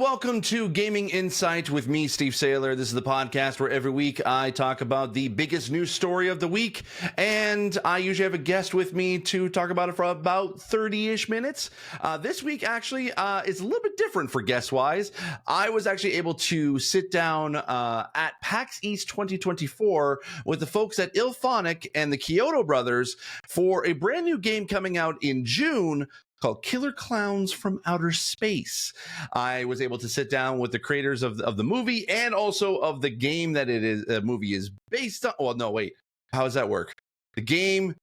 welcome to Gaming Insight with me, Steve Saylor. This is the podcast where every week I talk about the biggest news story of the week, and I usually have a guest with me to talk about it for about 30-ish minutes. This week actually is a little bit different for guest-wise. I was actually able to sit down at PAX East 2024 with the folks at Illfonic and the Kyoto brothers for a brand new game coming out in June called Klowns from Outer Space. I was able to sit down with the creators of the movie and also of the game that movie is based on. Well, no, wait. How does that work? The game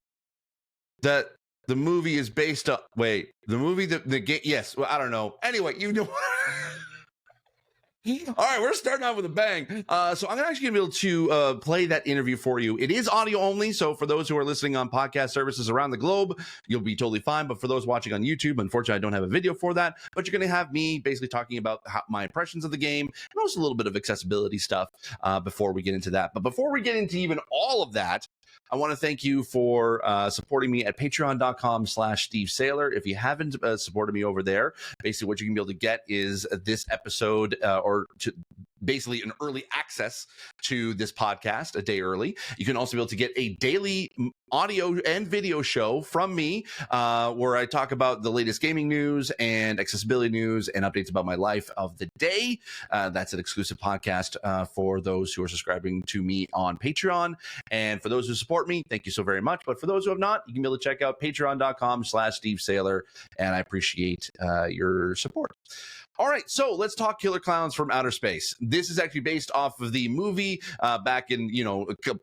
that the movie is based on. Wait, the movie that the game. Yes. Well, I don't know. Anyway, you know. All right, we're starting off with a bang. So I'm actually going to be able to play that interview for you. It is audio only, so for those who are listening on podcast services around the globe, you'll be totally fine. But for those watching on YouTube, unfortunately, I don't have a video for that. But you're going to have me basically talking about my impressions of the game and also a little bit of accessibility stuff before we get into that. But before we get into even all of that, I want to thank you for supporting me at patreon.com/Steve Saylor. If you haven't supported me over there, basically what you can be able to get is this episode basically an early access to this podcast a day early. You can also be able to get a daily audio and video show from me where I talk about the latest gaming news and accessibility news and updates about my life of the day. That's an exclusive podcast for those who are subscribing to me on Patreon. And for those who support me, thank you so very much. But for those who have not, you can be able to check out patreon.com/Steve Saylor. And I appreciate your support. All right, so let's talk Klowns from Outer Space. This is actually based off of the movie back in,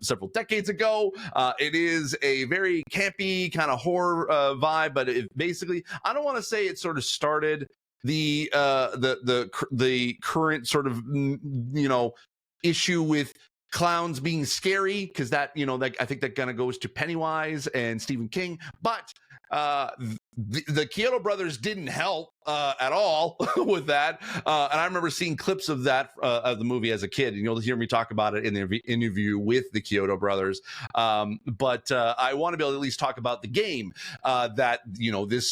several decades ago. It is a very campy kind of horror vibe, but it basically, I don't want to say it sort of started the current sort of, issue with clowns being scary, because that, I think that kind of goes to Pennywise and Stephen King, but the Kyoto brothers didn't help at all with that, and I remember seeing clips of that of the movie as a kid, and you'll hear me talk about it in the interview with the Kyoto brothers. But I want to be able to at least talk about the game that the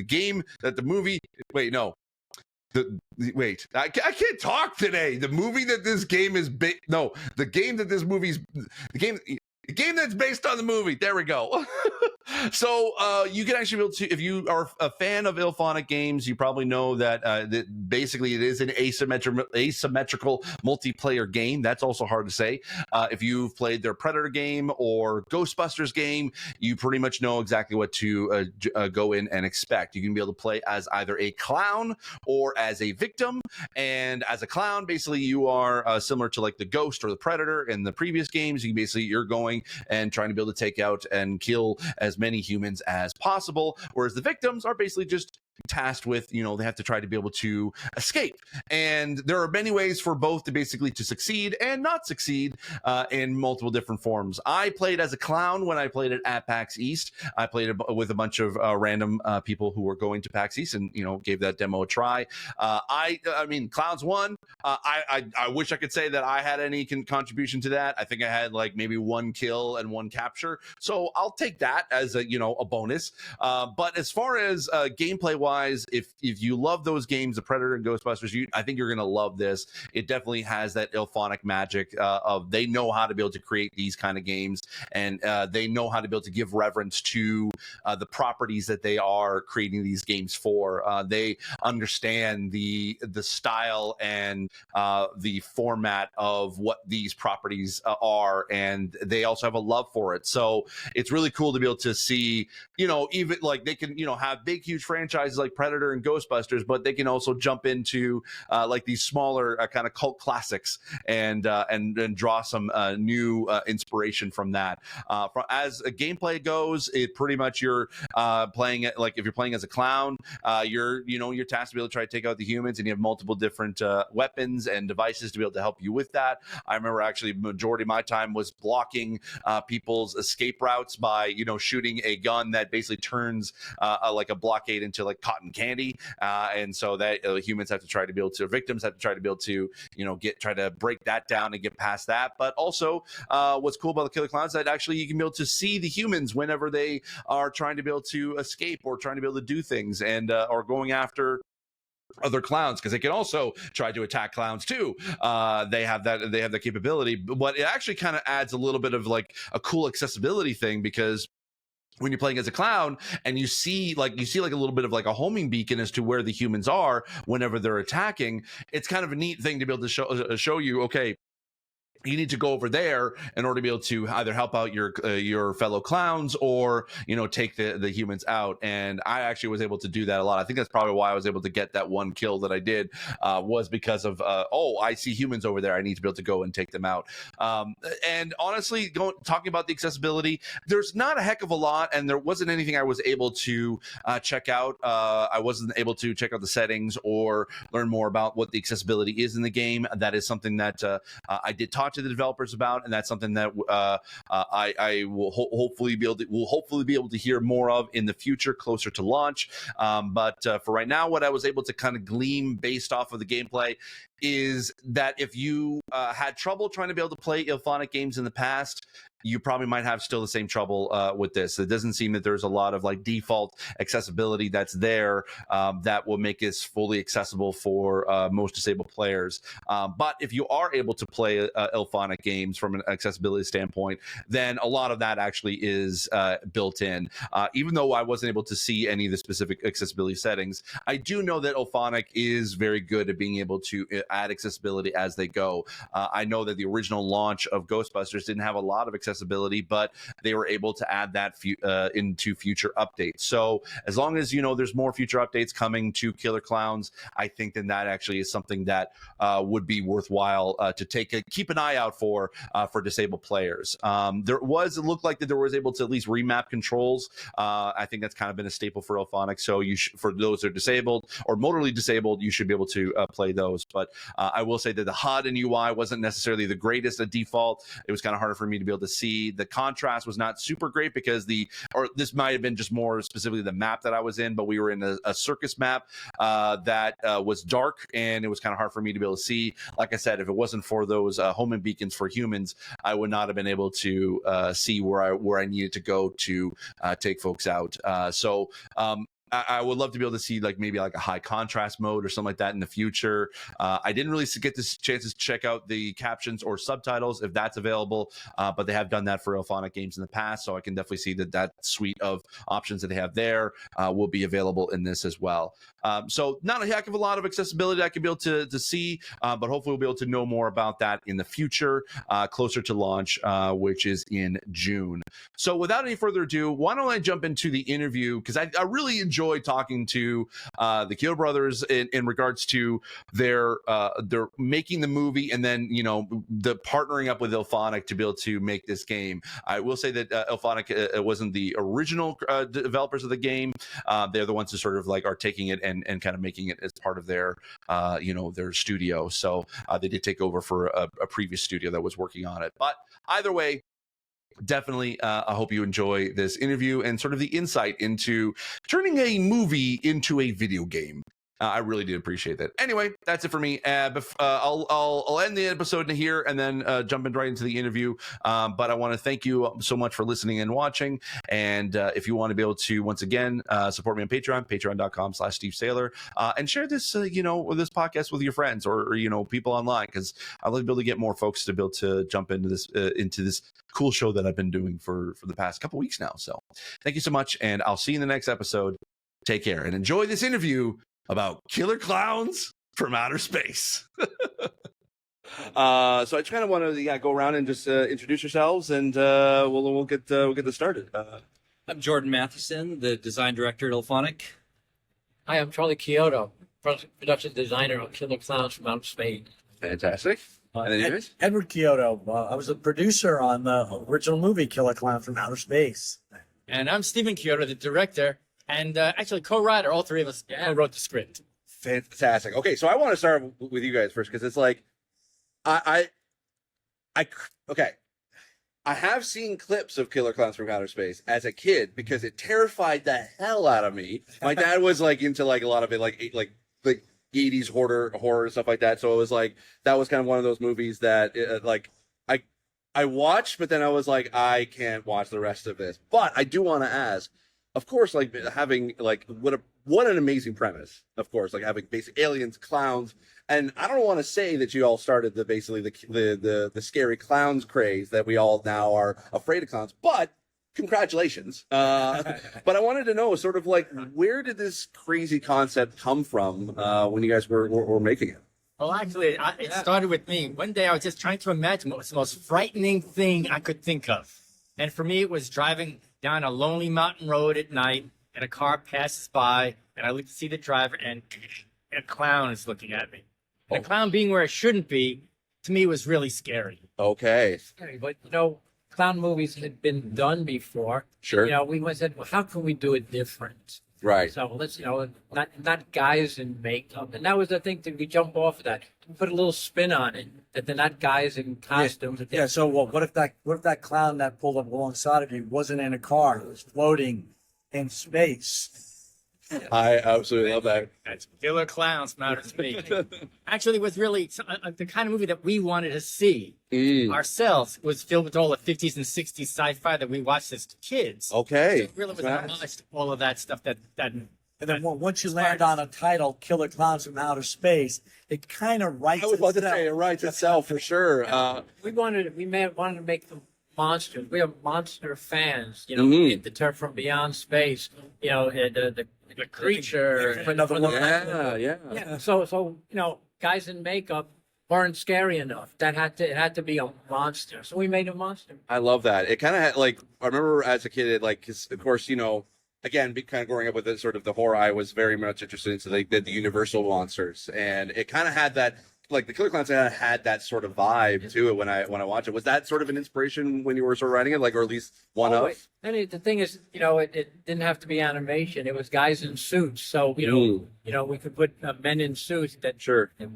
game that the movie. Wait, no. I can't talk today. The movie that this game is the game that this movie's the game that's based on the movie. There we go. So you can actually be able to, if you are a fan of Illfonic games, you probably know that, basically it is an asymmetrical multiplayer game. That's also hard to say. If you've played their Predator game or Ghostbusters game, you pretty much know exactly what to go in and expect. You can be able to play as either a clown or as a victim. And as a clown, basically you are similar to like the Ghost or the Predator in the previous games. You're going and trying to be able to take out and kill as many humans as possible, whereas the victims are basically just tasked with, they have to try to be able to escape. And there are many ways for both to succeed and not succeed in multiple different forms. I played as a clown when I played it at PAX East. I played with a bunch of random people who were going to PAX East and, gave that demo a try. I mean, Clowns won. I wish I could say that I had any contribution to that. I think I had like maybe one kill and one capture. So I'll take that as a bonus. But as far as gameplay wise, if you love those games, the Predator and Ghostbusters, I think you're going to love this. It definitely has that Illfonic magic of they know how to be able to create these kind of games, and they know how to be able to give reverence to the properties that they are creating these games for. They understand the style and the format of what these properties are, and they also have a love for it. So it's really cool to be able to see, even like they can, have big, huge franchises like Predator and Ghostbusters, but they can also jump into like these smaller kind of cult classics and draw some new inspiration from that. As a gameplay goes, it pretty much you're playing it like if you're playing as a clown, you're tasked to be able to try to take out the humans, and you have multiple different weapons and devices to be able to help you with that. I remember actually majority of my time was blocking people's escape routes by shooting a gun that basically turns like a blockade into like cotton candy, and so that humans have to try to be able to, victims have to try to be able to try to break that down and get past that. But also what's cool about the Killer Clowns is that actually you can be able to see the humans whenever they are trying to be able to escape or trying to be able to do things, and or going after other clowns, because they can also try to attack clowns too. They have that capability, but it actually kind of adds a little bit of like a cool accessibility thing, because when you're playing as a clown and you see like a little bit of like a homing beacon as to where the humans are whenever they're attacking, it's kind of a neat thing to be able to show you, okay, you need to go over there in order to be able to either help out your fellow clowns or, you know, take the humans out. And I actually was able to do that a lot. I think that's probably why I was able to get that one kill that I did, was because of, oh, I see humans over there. I need to be able to go and take them out. And honestly, talking about the accessibility, there's not a heck of a lot, and there wasn't anything I was able to check out. I wasn't able to check out the settings or learn more about what the accessibility is in the game. That is something that I did talk to the developers about, and that's something that I will hopefully be able to hear more of in the future, closer to launch. But for right now, what I was able to kind of glean based off of the gameplay is that if you had trouble trying to be able to play Illfonic games in the past, you probably might have still the same trouble with this. It doesn't seem that there's a lot of like default accessibility that's there that will make this fully accessible for most disabled players. But if you are able to play Illfonic games from an accessibility standpoint, then a lot of that actually is built in. Even though I wasn't able to see any of the specific accessibility settings, I do know that Illfonic is very good at being able to add accessibility as they go. I know that the original launch of Ghostbusters didn't have a lot of accessibility, but they were able to add that into future updates. So as long as, you know, there's more future updates coming to Killer Klowns, I think then that actually is something that would be worthwhile to keep an eye out for disabled players. It looked like that there was able to at least remap controls. I think that's kind of been a staple for Illfonic. So for those that are disabled or motorly disabled, you should be able to play those. But I will say that the HUD and UI wasn't necessarily the greatest at default. It was kind of harder for me to be able to see. The contrast was not super great because this might have been just more specifically the map that I was in, but we were in a circus map that was dark, and it was kind of hard for me to be able to see. Like I said, if it wasn't for those homing beacons for humans, I would not have been able to see where I needed to go to take folks out. So I would love to be able to see like maybe like a high contrast mode or something like that in the future. I didn't really get this chances to check out the captions or subtitles if that's available, but they have done that for Illfonic games in the past, so I can definitely see that suite of options that they have there will be available in this as well. So not a heck of a lot of accessibility I can be able to see, but hopefully we'll be able to know more about that in the future, closer to launch, which is in June. So without any further ado, why don't I jump into the interview, because I really enjoyed talking to the Kyoto brothers in regards to their making the movie, and then, you know, the partnering up with Illfonic to be able to make this game. I will say that Illfonic wasn't the original developers of the game. They're the ones who sort of like are taking it and kind of making it as part of their their studio. So they did take over for a previous studio that was working on it. But either way, definitely I hope you enjoy this interview and sort of the insight into turning a movie into a video game. I really did appreciate that. Anyway, that's it for me. I'll end the episode here and then jump right into the interview. But I want to thank you so much for listening and watching. And if you want to be able to, once again, support me on Patreon, patreon.com/Steve Saylor, and share this, this podcast with your friends or people online, because I'd like to be able to get more folks to be able to jump into this cool show that I've been doing for the past couple weeks now. So thank you so much, and I'll see you in the next episode. Take care and enjoy this interview about Killer Klowns from Outer Space. So I just kind of want to go around and just introduce yourselves, and we'll get this started. I'm Jordan Matheson, the design director at Illfonic. Hi, I'm Charlie Kyoto, production designer on Killer Klowns from Outer Space. Fantastic. And then you guys? Edward Kyoto. I was a producer on the original movie Killer Klowns from Outer Space. And I'm Stephen Kyoto, the director, and actually co-writer. All three of us co-wrote the script. Fantastic. Okay, so I want to start with you guys first, because it's like, I have seen clips of Killer Klowns from Outer Space as a kid because it terrified the hell out of me. My dad was like into like a lot of it, like 80s horror and stuff like that. So it was like, that was kind of one of those movies that I watched, but then I was like, I can't watch the rest of this. But I do want to ask, of course, like having like what an amazing premise. Of course, like having basic aliens, clowns, and I don't want to say that you all started the scary clowns craze that we all now are afraid of clowns, but congratulations. But I wanted to know sort of like where did this crazy concept come from when you guys were making it? Well, actually, it started with me. One day I was just trying to imagine what was the most frightening thing I could think of. And for me, it was driving down a lonely mountain road at night, and a car passes by, and I look to see the driver, and a clown is looking at me. And the clown being where it shouldn't be, to me, was really scary. Okay. But, clown movies had been done before. Sure. We said, well, how can we do it different? Right. So let's, not guys in makeup. And that was the thing, we jump off of that. Put a little spin on it, that they're not guys in costumes. Yeah. So what if that clown that pulled up alongside of you wasn't in a car? It was floating in space. I absolutely love that. That's killer clowns from outer space. Actually, it was really the kind of movie that we wanted to see ourselves. Was filled with all the 50s and 60s sci-fi that we watched as kids. Okay. So it really was an homage to all of that stuff that And then once you land on a title, Killer Clowns from Outer Space, it kind of writes I was about to itself. say it writes itself for sure. We wanted to make them monsters. We are monster fans, the term from beyond space, the creature. Another one. Yeah. So guys in makeup weren't scary enough. It had to be a monster. So we made a monster. I love that. It kind of had like I remember as a kid, like 'cause of course again, kind of growing up with it, sort of the horror, I was very much interested in. So they did the Universal monsters, and it kind of had that. Like the Killer Clowns had that sort of vibe to it when I watched it. Was that sort of an inspiration when you were sort of writing it, like, or at least one of? And the thing is, it didn't have to be animation. It was guys in suits. So we could put men in suits that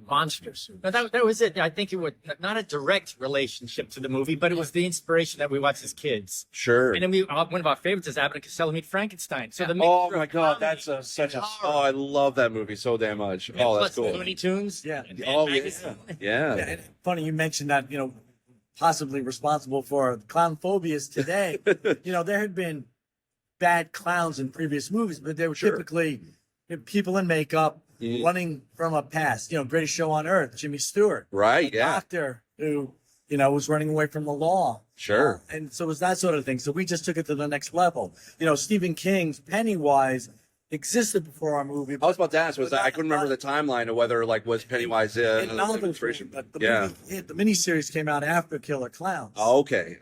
monster suits. But that was it. I think it was not a direct relationship to the movie, but it was the inspiration that we watched as kids. Sure. And then one of our favorites is Abbott and Costello Meet Frankenstein. So the oh my God, that's such a I love that movie so damn much. And oh, that's plus cool. Looney Tunes. Yeah. Oh yeah. Yeah. And funny you mentioned that, possibly responsible for clown phobias today. There had been bad clowns in previous movies, but they were typically people in makeup running from a past. Greatest Show on Earth, Jimmy Stewart. Right, a yeah. doctor who, was running away from the law. Sure. And so it was that sort of thing. So we just took it to the next level. Stephen King's Pennywise existed before our movie. I was about to ask, I couldn't remember the timeline of whether was Pennywise an inspiration. But the miniseries came out after Killer Clowns. Oh, okay.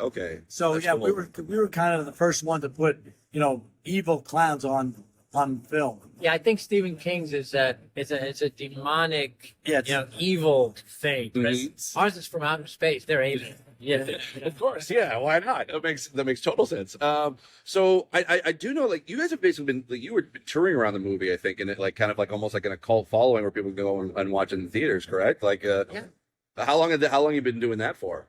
So That's yeah, cool. we were kind of the first one to put evil clowns on film. Yeah, I think Stephen King's is a demonic, evil thing. Ours is from outer space. They're alien. Yeah, of course. Yeah, why not? That makes total sense. So I do know, like, you guys have basically been, like, you were touring around the movie, I think, and it like kind of like almost like in a cult following where people go and watch it in theaters, correct? Like, how long have you been doing that for?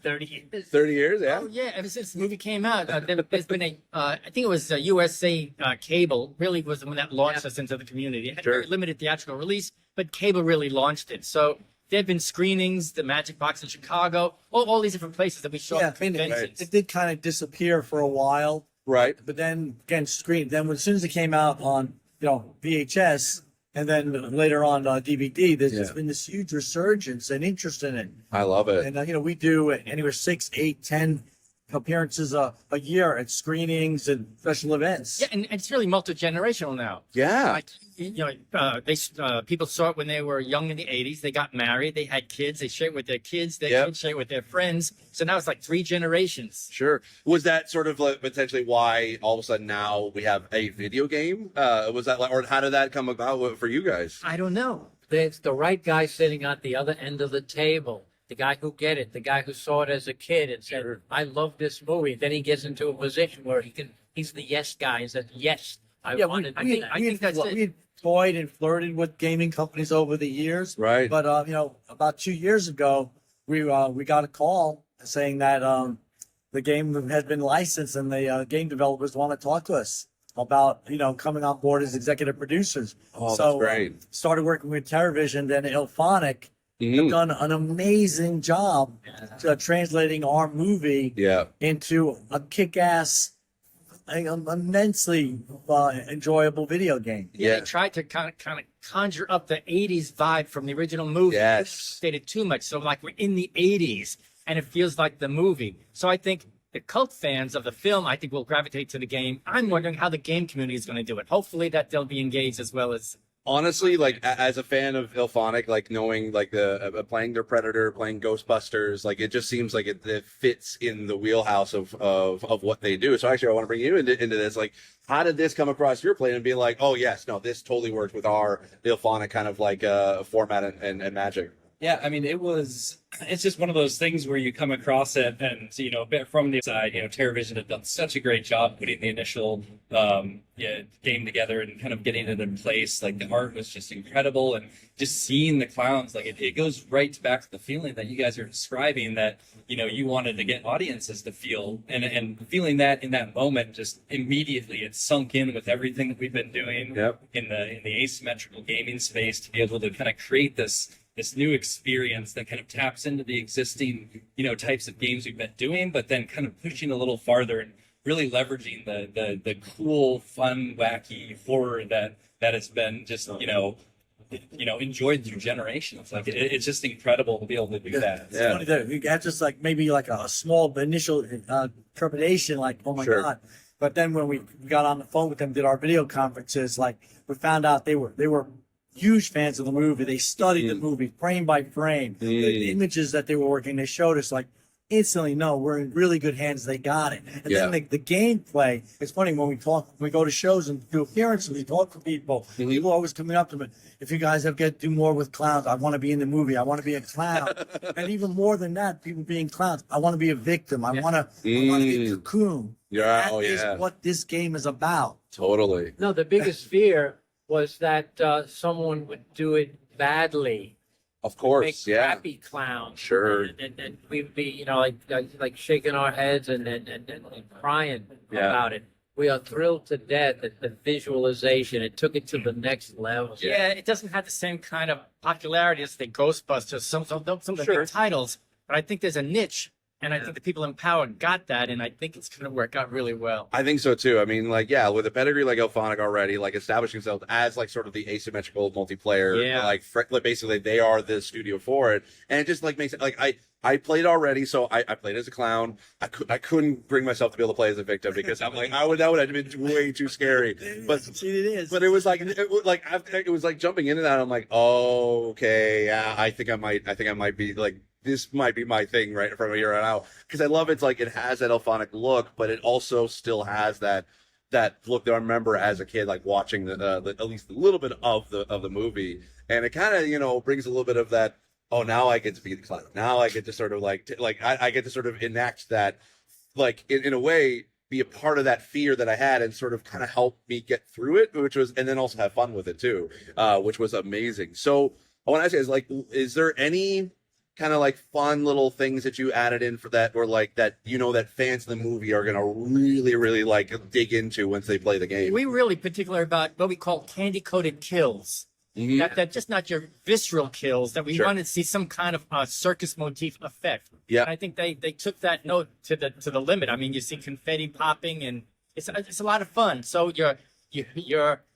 30 years. 30 years, yeah. Oh yeah, ever since the movie came out, there's been I think it was USA Cable really was the one that launched us into the community. It had a very limited theatrical release, but Cable really launched it. So there have been screenings, the Magic Box in Chicago, all these different places that we shot. Yeah, it did kind of disappear for a while. Right. But then again, screen. Then as soon as it came out on VHS, and then later on DVD, there's just been this huge resurgence and interest in it. I love it. And we do anywhere 6, 8, 10 appearances a year at screenings and special events. Yeah, and it's really multi-generational now. Yeah. Like, people saw it when they were young in the 80s. They got married. They had kids. They shared with their kids. Their kids shared with their friends. So now it's like 3 generations. Sure. Was that sort of like potentially why all of a sudden now we have a video game? Was that or how did that come about for you guys? I don't know. It's the right guy sitting at the other end of the table. The guy who get it, the guy who saw it as a kid and said, I love this movie. Then he gets into a position where he's the yes guy and says, yes, I want it. I think that's it. We had toyed and flirted with gaming companies over the years. Right. But, about 2 years ago, we got a call saying that the game had been licensed and the game developers want to talk to us about, coming on board as executive producers. Oh, so, that's great. Started working with Terrorvision, then Illfonic. Have done an amazing job translating our movie into a kick-ass an immensely enjoyable video game. They tried to kind of conjure up the 80s vibe from the original movie. Yes. Stated too much. So like we're in the 80s and it feels like the movie. So I think the cult fans of the film, I think, will gravitate to the game. I'm wondering how the game community is going to do it. Hopefully that they'll be engaged as well as. Honestly, like as a fan of Illfonic, like knowing like the playing their Predator, playing Ghostbusters, like it just seems like it fits in the wheelhouse of what they do. So actually, I want to bring you into this. Like, how did this come across your plate and be like, oh yes, no, this totally works with our Illfonic kind of like format and magic? Yeah, I mean, it's just one of those things where you come across it and, from the side, TerraVision had done such a great job putting the initial game together and kind of getting it in place. Like, the art was just incredible, and just seeing the clowns, like, it goes right back to the feeling that you guys are describing that, you wanted to get audiences to feel, and feeling that in that moment, just immediately it sunk in with everything that we've been doing in the asymmetrical gaming space to be able to kind of create this new experience that kind of taps into the existing, types of games we've been doing, but then kind of pushing a little farther and really leveraging the cool, fun, wacky horror that has been just, enjoyed through generations. Like it's just incredible to be able to do that. It's funny that we got just like maybe like a small initial trepidation, like, oh my God. But then when we got on the phone with them, did our video conferences, like we found out they were huge fans of the movie. They studied the movie frame by frame. The images that they were working, they showed us like instantly, no, we're in really good hands. They got it. And then the gameplay, it's funny when we go to shows and do appearances, we talk to people. People are always coming up to me, if you guys ever get to do more with clowns, I want to be in the movie. I want to be a clown. And even more than that, people being clowns, I want to be a victim. I want to be a cocoon. Yeah, that is what this game is about. Totally. No, the biggest fear was that someone would do it badly. Of course, Make crappy clowns. Sure. And we'd be, like shaking our heads and crying about it. We are thrilled to death at the visualization. It took it to the next level. Yeah, it doesn't have the same kind of popularity as the Ghostbusters, some of the big titles, but I think there's a niche. And I think the people in power got that, and I think it's going to work out really well. I think so too. I mean, like, with a pedigree like Illfonic already, like establishing themselves as like sort of the asymmetrical multiplayer, like basically they are the studio for it, and it just like makes it like I played already, so I played as a clown. I couldn't bring myself to be able to play as a victim because I'm like that would have been way too scary. But it is. But it was like it was like jumping into that. I'm like, oh, okay, yeah, I think I might be like. This might be my thing right from here on out because I love it's like it has that Illfonic look, but it also still has that look that I remember as a kid, like watching the at least a little bit of the movie, and it kind of brings a little bit of that. Oh, now I get to be the clown. Now I get to sort of I get to sort of enact that, like in a way, be a part of that fear that I had and sort of kind of help me get through it, and then also have fun with it too, which was amazing. So I want to ask you, is there any kind of like fun little things that you added in for that, or like that that fans of the movie are gonna really like dig into once they play the game? We really particular about what we call candy coated kills. That just not your visceral kills. That we wanted to see some kind of circus motif effect. Yeah, and I think they took that note to the limit. I mean, you see confetti popping, and it's a lot of fun. So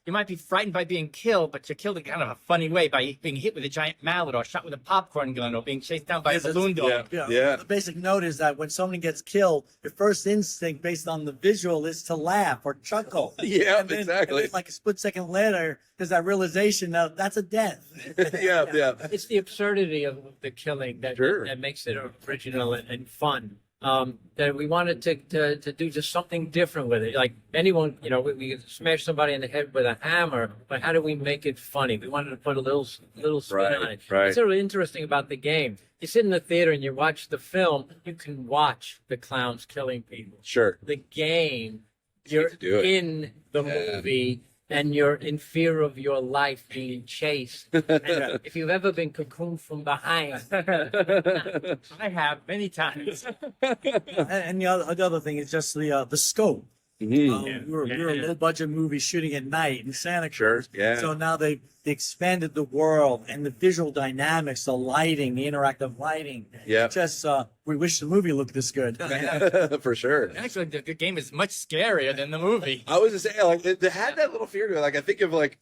you might be frightened by being killed, but you're killed in kind of a funny way by being hit with a giant mallet or shot with a popcorn gun or being chased down by a balloon dog. The basic note is that when someone gets killed, your first instinct based on the visual is to laugh or chuckle. Exactly. And then, like a split second later, there's that realization that that's a death. It's the absurdity of the killing that makes it original and fun. That we wanted to do just something different with it. Like anyone, we could smash somebody in the head with a hammer, but how do we make it funny? We wanted to put a little spin on it. It's really interesting about the game. You sit in the theater and you watch the film, you can watch the clowns killing people. Sure. The game, you're in the movie and you're in fear of your life being chased. And if you've ever been cocooned from behind, I have many times. And the other thing is just the scope. We were a low budget movie shooting at night in Santa Cruz. Sure, yeah. So now they expanded the world and the visual dynamics, the lighting, the interactive lighting. Yeah. Just we wish the movie looked this good. For sure. Actually, the game is much scarier than the movie. I was just saying, like, it had that little fear to it. Like, I think of, like,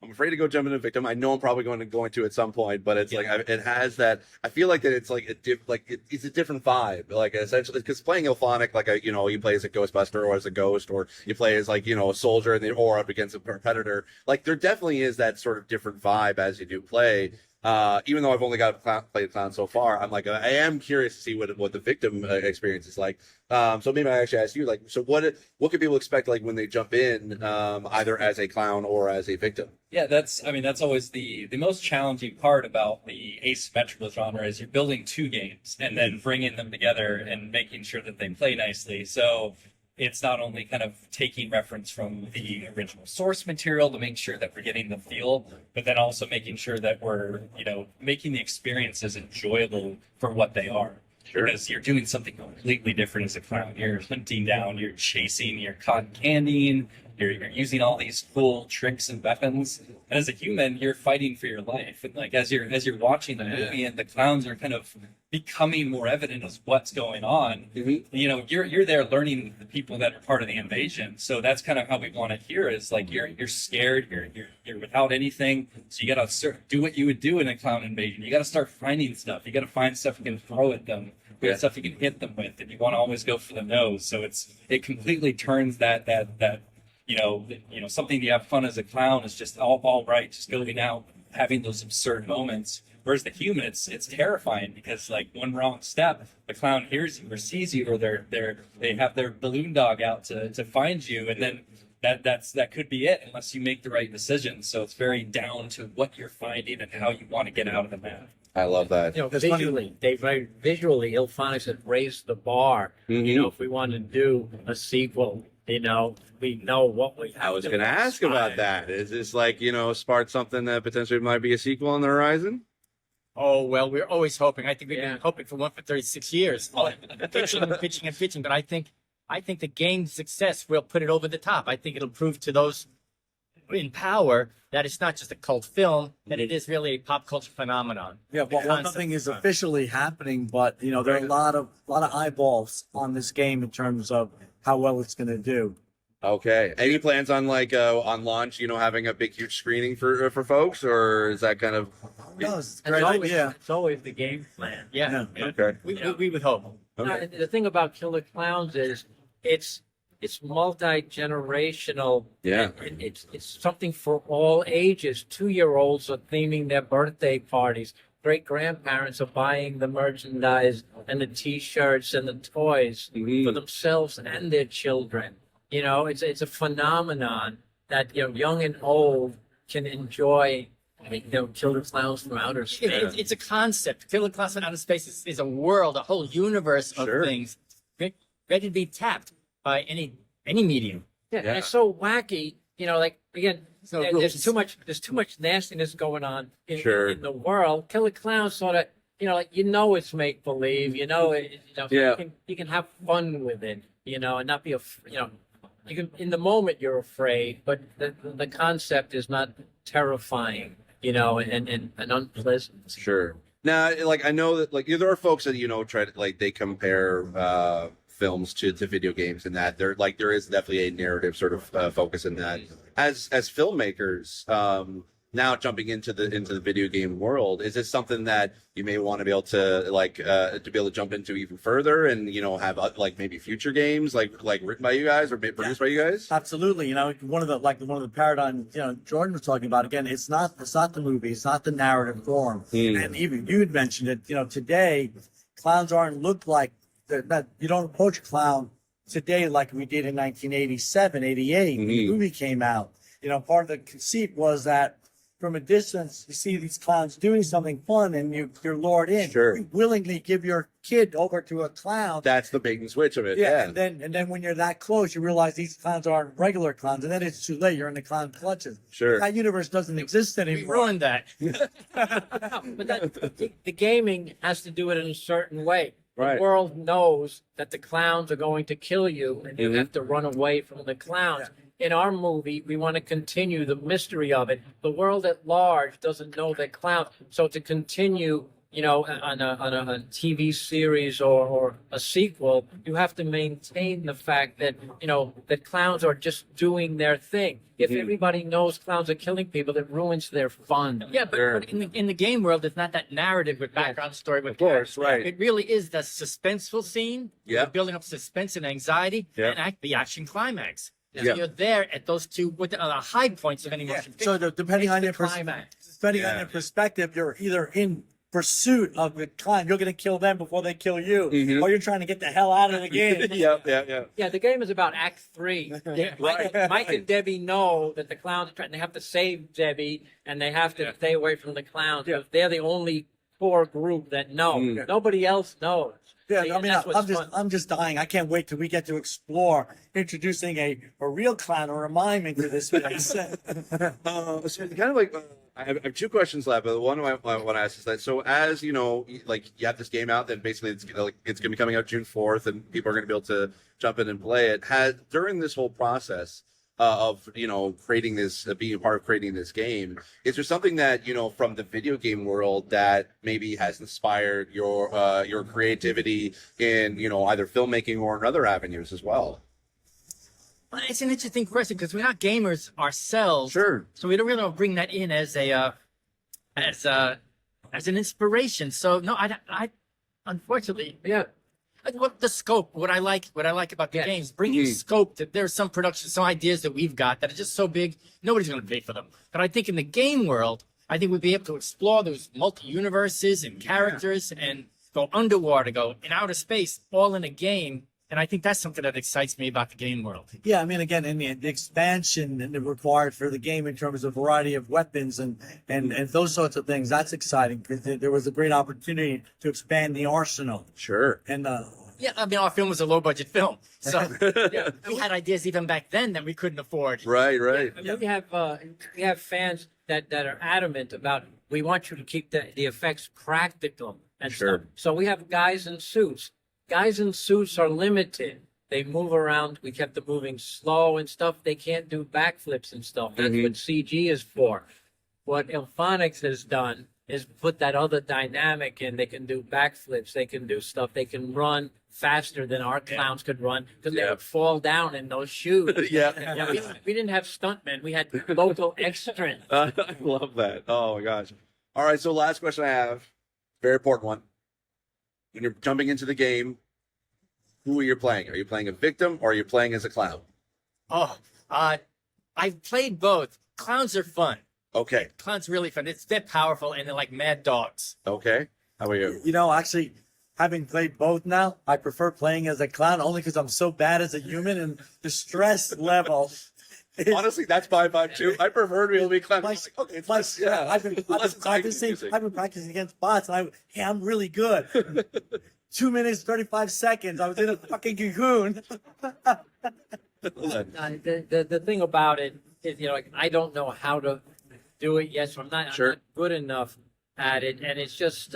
I'm afraid to go jump into Victim. I know I'm probably going to at some point, but it's like, it has that, I feel like that it's like it's a different vibe. Like, essentially, because playing Illfonic, like, you play as a Ghostbuster or as a ghost, or you play as, like, a soldier or up against a predator. Like, there definitely is that sort of different vibe as you do play. Even though I've only played Clown so far, I'm like, I am curious to see what the Victim experience is like. So maybe I actually ask you, like, so what can people expect, like, when they jump in, either as a clown or as a victim? Yeah, that's always the most challenging part about the asymmetrical genre is you're building two games and then bringing them together and making sure that they play nicely. So it's not only kind of taking reference from the original source material to make sure that we're getting the feel, but then also making sure that we're, making the experiences enjoyable for what they are. Sure. Because you're doing something completely different as a clown. You're hunting down, you're chasing, you're cotton candying, you're using all these cool tricks and weapons. And as a human, you're fighting for your life. And like as you're watching the movie and the clowns are kind of becoming more evident as what's going on, you're there learning the people that are part of the invasion. So that's kind of how we want to hear is like you're scared, you're without anything. So you gotta do what you would do in a clown invasion. You gotta start finding stuff. You gotta find stuff you can throw at them. Stuff you can hit them with, and you want to always go for the nose. So it completely turns that something you have fun as a clown is just all right, just going out, having those absurd moments. Whereas the human, it's terrifying because like one wrong step, the clown hears you or sees you, or they have their balloon dog out to find you, and then that could be it unless you make the right decision. So it's very down to what you're finding and how you want to get out of the map. I love that. Visually, Illfonics have raised the bar. If we want to do a sequel, we know what we have. I was going to ask about that. Is this like, spark something that potentially might be a sequel on the horizon? Oh, well, we're always hoping. I think we've been hoping for one for 36 years. Pitching. But I think the game's success will put it over the top. I think it'll prove to those in power that it's not just a cult film, that it is really a pop culture phenomenon. Yeah, well, nothing is officially happening, but there are a lot of eyeballs on this game in terms of how well it's going to do. Okay. Any plans on on launch, having a big huge screening for folks, or is that kind of? No, it's a great idea. It's always the game plan. Yeah. Okay. We would hope. Okay. The thing about Killer Clowns is it's multi-generational. Yeah. It's something for all ages. 2-year-olds are theming their birthday parties. Great-grandparents are buying the merchandise and the T-shirts and the toys for themselves and their children. It's a phenomenon that young and old can enjoy. Killer Clowns from outer space. It's a concept. Killer Clowns from outer space is a world, a whole universe of things ready to be tapped by any medium. Yeah, and it's so wacky. Again, there's too much nastiness going on in the world. Killer Clowns sort of, it's make believe. You can have fun with it. And not be you can, in the moment you're afraid, but the concept is not terrifying. And unpleasant. Sure. Now, I know that there are folks that try to they compare films to video games, and that there is definitely a narrative sort of focus in that. As filmmakers, now jumping into the video game world, is this something that you may want to be able to jump into even further and have maybe future games written by you guys or produced by you guys? Absolutely. One of the paradigms Jordan was talking about, again, it's not the movie, it's not the narrative form. And even you had mentioned it, today clowns aren't looked like that. You don't approach a clown today like we did in 1987, 88 when the movie came out. Part of the conceit was that from a distance, you see these clowns doing something fun and you're lured in. Sure. You willingly give your kid over to a clown. That's the bait and switch of it. Yeah. And then when you're that close, you realize these clowns aren't regular clowns. And then it's too late. You're in the clown clutches. Sure. That universe doesn't exist We anymore. ruined that. But the gaming has to do it in a certain way. Right. The world knows that the clowns are going to kill you, and you have to run away from the clowns. In our movie, we want to continue the mystery of it. The world at large doesn't know that clowns. So to continue, you know, on a TV series or a sequel, you have to maintain the fact that, you know, that clowns are just doing their thing. If everybody knows clowns are killing people, it ruins their fun. Yeah, but in the game world, it's not that narrative with background story with course, characters. right. It really is the suspenseful scene. Yeah. Building up suspense and anxiety, Yeah. and the action climax. So Yeah. you're there at those two with the high points of any motion picture. So depending on your Climax. depending on your perspective, you're either in pursuit of the clown, you're going to kill them before they kill you, or you're trying to get the hell out of the game. Yeah, the game is about Act 3. Mike and Debbie know that the clowns are trying. They have to save Debbie, and they have to stay away from the clowns. Yeah. They're the only core group that know. Nobody else knows. Yeah, And I mean, that's what's fun. I'm just dying. I can't wait till we get to explore introducing a real clown or a mime into this place. So kind of like I have two questions left, but the one I want to ask is that so as you know, like you have this game out, then basically it's going to be coming out June 4th, and people are going to be able to jump in and play it. During this whole process of creating this, being a part of creating this game, is there something that from the video game world that maybe has inspired your creativity in either filmmaking or in other avenues as well? Well, it's an interesting question because we're not gamers ourselves. Sure. So we don't really bring that in as an inspiration. So no, I unfortunately, Yeah. what the scope, what I like about the games, bringing scope to, there's some production, some ideas that we've got that are just so big, nobody's going to pay for them. But I think in the game world, I think we'd be able to explore those multi-universes and characters and go underwater, go in outer space, all in a game. And I think that's something that excites me about the game world. Yeah, I mean, again, in the expansion required for the game in terms of variety of weapons and those sorts of things, that's exciting because there was a great opportunity to expand the arsenal. Sure. And Yeah, I mean, our film was a low-budget film, so we had ideas even back then that we couldn't afford. Right. We have fans that are adamant about we want you to keep the effects practical and stuff. So we have guys in suits. Guys in suits are limited. They move around. We kept them moving slow and stuff. They can't do backflips and stuff. That's what CG is for. What Illfonic has done is put that other dynamic in. They can do backflips. They can do stuff. They can run faster than our clowns could run because they would fall down in those shoes. We didn't have stuntmen. We had local extras. I love that. Oh my gosh. All right. So last question I have, very important one. When you're jumping into the game, who are you playing? Are you playing a victim or are you playing as a clown? I've played both. Clowns are fun. Okay. Clowns are really fun. They're powerful and they're like mad dogs. Okay. How about you? actually, having played both now, I prefer playing as a clown only because I'm so bad as a human and the stress level. Honestly, that's my vibe too. I prefer to be a clown. I've been practicing against bots, and I'm really good. 2 minutes, 35 seconds. I was in a fucking cocoon. The thing about it is, I don't know how to do it yet, so I'm not good enough at it, and it's just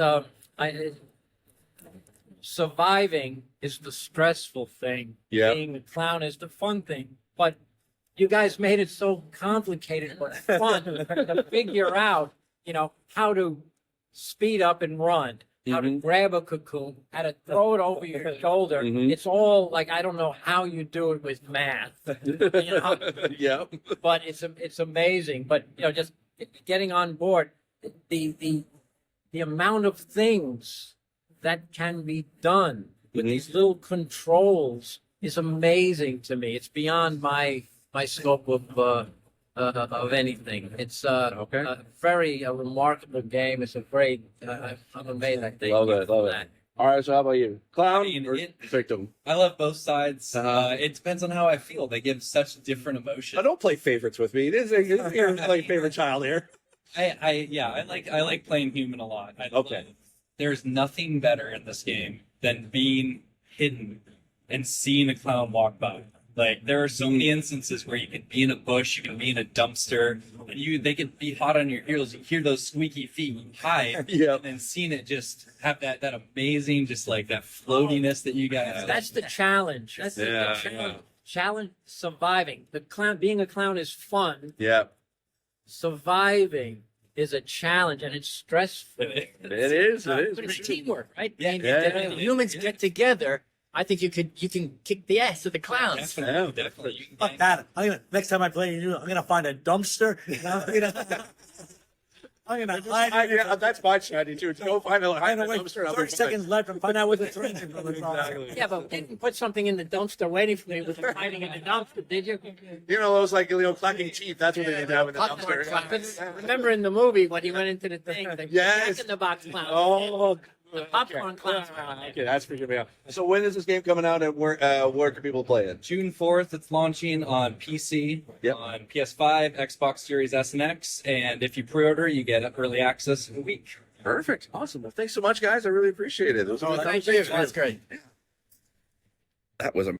surviving is the stressful thing. Yeah. Being a clown is the fun thing, but you guys made it so complicated but fun to figure out, how to speed up and run, how to grab a cocoon, how to throw it over your shoulder. It's all like, I don't know how you do it with math, Yeah. but it's amazing. But, just getting on board, the amount of things that can be done with these little controls is amazing to me. It's beyond my scope of anything. It's a very remarkable game. It's a great. I'm amazed. I think. Love it. All right. So how about you, clown or victim? I love both sides. It depends on how I feel. They give such different emotion. Don't play favorites with me. You're like favorite child here. I like playing human a lot. There's nothing better in this game than being hidden and seeing a clown walk by. Like, there are so many instances where you can be in a bush, you can be in a dumpster, And they can be hot on your heels. You hear those squeaky feet hide, Yeah. and then seeing it just have that amazing, just like that floatiness that you guys. That's the challenge. That's the Yeah, challenge. Challenge surviving. The clown, being a clown is fun. Yeah, Surviving is a challenge, and it's stressful. it is. It is. But it's teamwork, right? Yeah. And Yeah. if humans get together, I think you can kick the ass of the clowns. Definitely. You can Fuck that. Next time I play you, I'm gonna find a dumpster. And I'm gonna hide. Yeah, that's my strategy too. To go find a I'm gonna wait 30 seconds left and find out what the train is. Exactly. Yeah, but didn't put something in the dumpster waiting for me with them hiding in the dumpster, did you? You know those like clacking teeth. That's what they did have in the Popcorn dumpster. clappers. Remember in the movie when he went into the thing, the Yes. Jack in the Box clown. Oh, The popcorn clowns. okay, that's freaking me out. So when is this game coming out, and where can people play it? June 4th, it's launching on PC, Yep. on PS5, Xbox Series S and X, and if you pre-order, you get early access in a week. Perfect, awesome. Well, thanks so much, guys. I really appreciate it. It was Thank you. That's great. That was